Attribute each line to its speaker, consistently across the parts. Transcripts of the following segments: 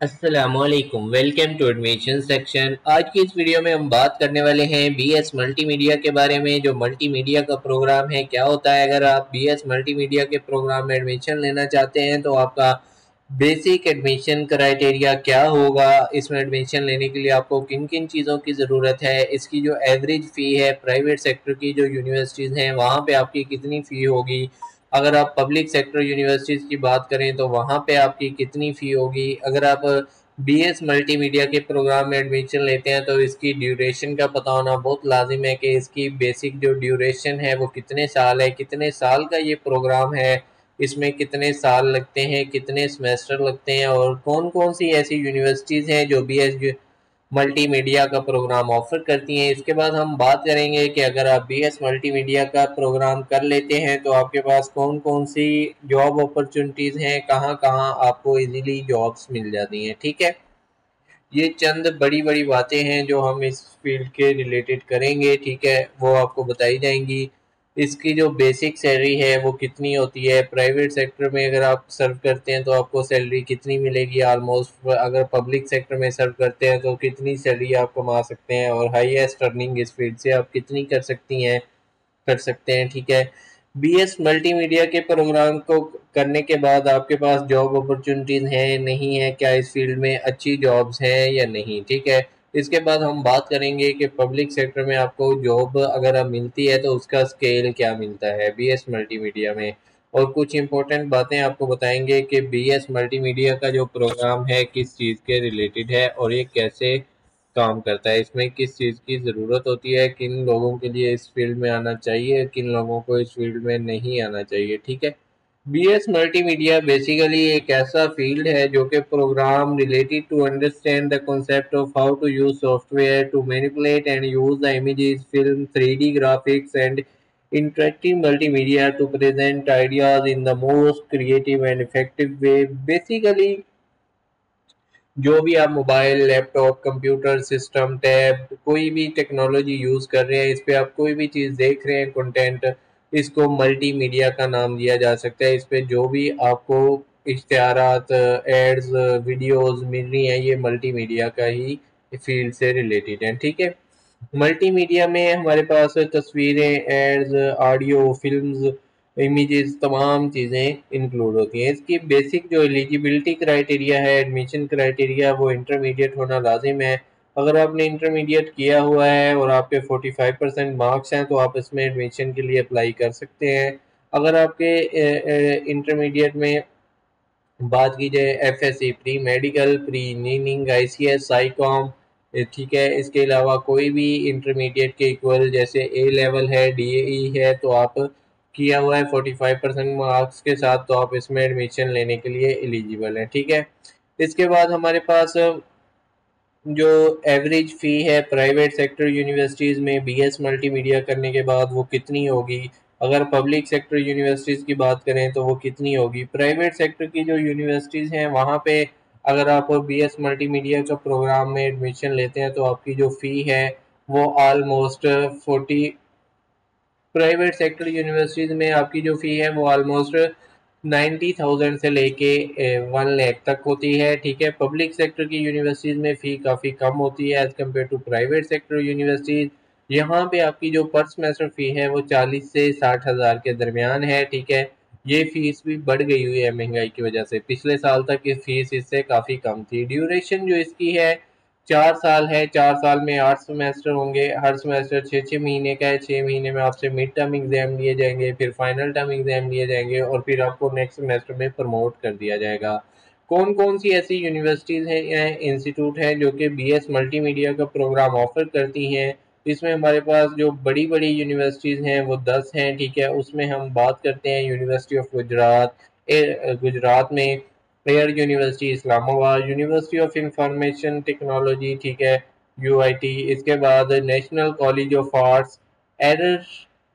Speaker 1: अस्सलामुअलैकुम, welcome to admission section. आज की इस वीडियो में हम बात करने वाले हैं बीएस मल्टीमीडिया के बारे में। जो मल्टीमीडिया का प्रोग्राम है क्या होता है। अगर आप बीएस मल्टीमीडिया के प्रोग्राम में एडमिशन लेना चाहते हैं तो आपका बेसिक एडमिशन क्राइटेरिया क्या होगा, इसमें एडमिशन लेने के लिए आपको किन किन चीज़ों की ज़रूरत है, इसकी जो एवरेज फ़ी है प्राइवेट सेक्टर की जो यूनिवर्सिटीज़ हैं वहाँ पे आपकी कितनी फ़ी होगी, अगर आप पब्लिक सेक्टर यूनिवर्सिटीज़ की बात करें तो वहाँ पे आपकी कितनी फ़ी होगी, अगर आप बीएस मल्टीमीडिया के प्रोग्राम में एडमिशन लेते हैं तो इसकी ड्यूरेशन का पता होना बहुत लाजिम है कि इसकी बेसिक जो ड्यूरेशन है वो कितने साल है, कितने साल का ये प्रोग्राम है, इसमें कितने साल लगते हैं, कितने सेमेस्टर लगते हैं और कौन कौन सी ऐसी यूनिवर्सिटीज़ हैं जो बीएस मल्टीमीडिया का प्रोग्राम ऑफर करती हैं। इसके बाद हम बात करेंगे कि अगर आप बीएस मल्टीमीडिया का प्रोग्राम कर लेते हैं तो आपके पास कौन कौन सी जॉब अपॉर्चुनिटीज़ हैं, कहाँ कहाँ आपको इजीली जॉब्स मिल जाती हैं। ठीक है, ये चंद बड़ी बड़ी बातें हैं जो हम इस फील्ड के रिलेटेड करेंगे। ठीक है, वो आपको बताई जाएंगी। इसकी जो बेसिक सैलरी है वो कितनी होती है, प्राइवेट सेक्टर में अगर आप सर्व करते हैं तो आपको सैलरी कितनी मिलेगी ऑलमोस्ट, अगर पब्लिक सेक्टर में सर्व करते हैं तो कितनी सैलरी आप कमा सकते हैं और हाईएस्ट अर्निंग इस फील्ड से आप कितनी कर सकती हैं, कर सकते हैं। ठीक है, बीएस मल्टीमीडिया के प्रोग्राम को करने के बाद आपके पास जॉब अपॉर्चुनिटीज़ हैं नहीं है, क्या इस फील्ड में अच्छी जॉब्स हैं या नहीं। ठीक है, इसके बाद हम बात करेंगे कि पब्लिक सेक्टर में आपको जॉब अगर अब मिलती है तो उसका स्केल क्या मिलता है बीएस मल्टीमीडिया में, और कुछ इंपॉर्टेंट बातें आपको बताएंगे कि बीएस मल्टीमीडिया का जो प्रोग्राम है किस चीज़ के रिलेटेड है और ये कैसे काम करता है, इसमें किस चीज़ की ज़रूरत होती है, किन लोगों के लिए इस फील्ड में आना चाहिए, किन लोगों को इस फील्ड में नहीं आना चाहिए। ठीक है, बीएस मल्टीमीडिया बेसिकली एक ऐसा फील्ड है जो कि program related to understand the concept of how to use software to manipulate and use the images, film, 3D graphics and interactive multimedia to present ideas in the most creative and effective way। Basically जो भी आप mobile, laptop, computer system, tab, कोई भी technology use कर रहे हैं, इस पे आप कोई भी चीज़ देख रहे हैं कंटेंट, इसको मल्टीमीडिया का नाम दिया जा सकता है। इस पे जो भी आपको इश्तिहारात, एड्स, वीडियोस मिल रही हैं ये मल्टीमीडिया का ही फील्ड से रिलेटेड हैं। ठीक है, मल्टीमीडिया में हमारे पास तस्वीरें, एड्स, ऑडियो, फिल्म्स, इमेजेस, तमाम चीज़ें इंक्लूड होती हैं। इसकी बेसिक जो एलिजिबिलिटी क्राइटेरिया है, एडमिशन क्राइटेरिया, वो इंटरमीडिएट होना लाजिम है। अगर आपने इंटरमीडिएट किया हुआ है और आपके 45% मार्क्स हैं तो आप इसमें एडमिशन के लिए अप्लाई कर सकते हैं। अगर आपके इंटरमीडिएट में बात की जाए FSC, pre medical, pre engineering, ICS, साईकॉम, ठीक है, इसके अलावा कोई भी इंटरमीडिएट के इक्वल जैसे ए लेवल है, डीएई है, तो आप किया हुआ है 45% मार्क्स के साथ तो आप इसमें एडमिशन लेने के लिए एलिजिबल हैं। ठीक है, इसके बाद हमारे पास जो एवरेज फ़ी है प्राइवेट सेक्टर यूनिवर्सिटीज़ में बीएस मल्टीमीडिया करने के बाद वो कितनी होगी, अगर पब्लिक सेक्टर यूनिवर्सिटीज़ की बात करें तो वो कितनी होगी। प्राइवेट सेक्टर की जो यूनिवर्सिटीज़ हैं वहाँ पे अगर आप बीएस मल्टीमीडिया का प्रोग्राम में एडमिशन लेते हैं तो आपकी जो फ़ी है वो ऑलमोस्ट 40, प्राइवेट सेक्टर यूनिवर्सिटीज़ में आपकी जो फ़ी है वो ऑलमोस्ट 90,000 से लेके 1 लाख तक होती है। ठीक है, पब्लिक सेक्टर की यूनिवर्सिटीज़ में फ़ी काफ़ी कम होती है as compare to private sector universities. यहाँ पे आपकी जो पर सेमेस्टर फ़ी है वो 40 से 60,000 के दरमियान है। ठीक है, ये फ़ीस भी बढ़ गई हुई है महंगाई की वजह से, पिछले साल तक ये फ़ीस इससे काफ़ी कम थी। ड्यूरेशन जो इसकी है 4 साल है, 4 साल में 8 सेमेस्टर होंगे, हर सेमेस्टर 6-6 महीने का है, 6 महीने में आपसे मिड टर्म एग्जाम लिए जाएंगे, फिर फाइनल टर्म एग्जाम लिए जाएंगे और फिर आपको नेक्स्ट सेमेस्टर में प्रमोट कर दिया जाएगा। कौन कौन सी ऐसी यूनिवर्सिटीज़ हैं या इंस्टीट्यूट हैं जो कि बीएस मल्टीमीडिया का प्रोग्राम ऑफर करती हैं। इसमें हमारे पास जो बड़ी बड़ी यूनिवर्सिटीज़ हैं वो 10 हैं। ठीक है, उसमें हम बात करते हैं यूनिवर्सिटी ऑफ गुजरात, गुजरात में air university Islamabad, university of information technology, ठीक है, यूआईटी। इसके बाद नेशनल कॉलेज ऑफ आर्ट्स, एडर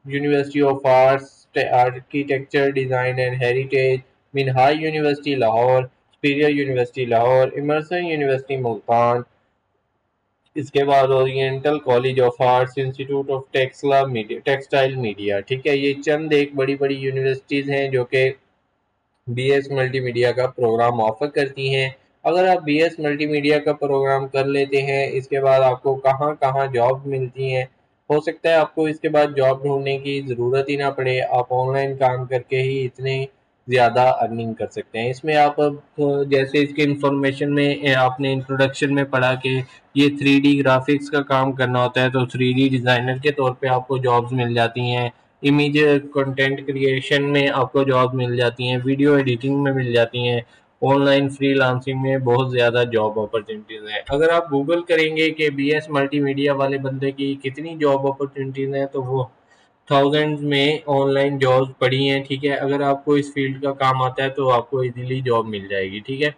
Speaker 1: university of arts, architecture, design and heritage, Minhaj university Lahore, superior university Lahore, Emerson university Multan. इसके बाद oriental college of arts, institute of टेक्सला media, textile media. ठीक है, ये चंद एक बड़ी बड़ी यूनिवर्सिटीज़ हैं जो कि बीएस मल्टीमीडिया का प्रोग्राम ऑफर करती हैं। अगर आप BS मल्टीमीडिया का प्रोग्राम कर लेते हैं, इसके बाद आपको कहाँ कहाँ जॉब मिलती हैं। हो सकता है आपको इसके बाद जॉब ढूंढने की ज़रूरत ही ना पड़े, आप ऑनलाइन काम करके ही इतने ज़्यादा अर्निंग कर सकते हैं। इसमें आप अब जैसे इसके इंफॉर्मेशन में आपने इंट्रोडक्शन में पढ़ा कि ये 3D ग्राफिक्स का काम करना होता है, तो 3D डिज़ाइनर के तौर पे आपको जॉब्स मिल जाती हैं। इमेज कंटेंट क्रिएशन में आपको जॉब मिल जाती हैं, वीडियो एडिटिंग में मिल जाती हैं, ऑनलाइन फ्रीलांसिंग में बहुत ज़्यादा जॉब अपॉर्चुनिटीज़ हैं। अगर आप गूगल करेंगे कि BS मल्टीमीडिया वाले बंदे की कितनी जॉब अपॉर्चुनिटीज़ हैं, तो वो थाउजेंड्स में ऑनलाइन जॉब्स पड़ी हैं। ठीक है, अगर आपको इस फील्ड का काम आता है तो आपको इजीली जॉब मिल जाएगी। ठीक है,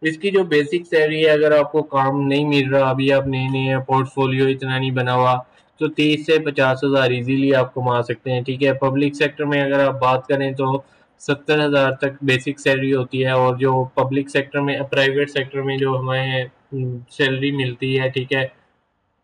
Speaker 1: इसकी जो बेसिक सैलरी है, अगर आपको काम नहीं मिल रहा, अभी आप नए नए हैं, पोर्टफोलियो इतना नहीं बना हुआ, तो 30 से 50 हज़ार ईजीली आप कमा सकते हैं। ठीक है, पब्लिक सेक्टर में अगर आप बात करें तो 70 हज़ार तक बेसिक सैलरी होती है, और जो पब्लिक सेक्टर में प्राइवेट सेक्टर में जो हमें सैलरी मिलती है, ठीक है,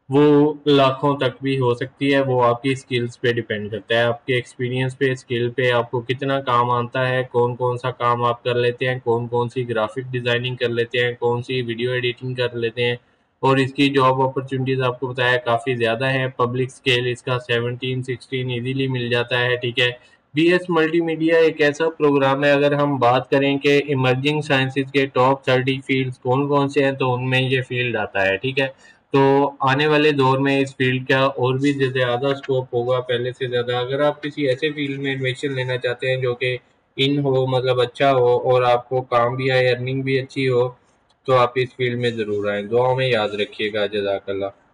Speaker 1: वो लाखों तक भी हो सकती है। वो आपकी स्किल्स पे डिपेंड करता है, आपके एक्सपीरियंस पे, स्किल पे, आपको कितना काम आता है, कौन कौन सा काम आप कर लेते हैं, कौन कौन सी ग्राफिक डिज़ाइनिंग कर लेते हैं, कौन सी वीडियो एडिटिंग कर लेते हैं। और इसकी जॉब अपॉर्चुनिटीज़ आपको बताया काफ़ी ज़्यादा है। पब्लिक स्केल इसका 17-16 ईजीली मिल जाता है। ठीक है, BS मल्टीमीडिया एक ऐसा प्रोग्राम है, अगर हम बात करें कि इमर्जिंग साइंसेज के टॉप 30 फील्ड्स कौन कौन से हैं, तो उनमें ये फील्ड आता है। ठीक है, तो आने वाले दौर में इस फील्ड का और भी ज़्यादा स्कोप होगा पहले से ज़्यादा। अगर आप किसी ऐसे फील्ड में एडमिशन लेना चाहते हैं जो कि इन हो, मतलब अच्छा हो, और आपको काम भी आए, अर्निंग भी अच्छी हो, तो आप इस फील्ड में ज़रूर आएँ। दुआ में याद रखिएगा। जज़ाकल्लाह।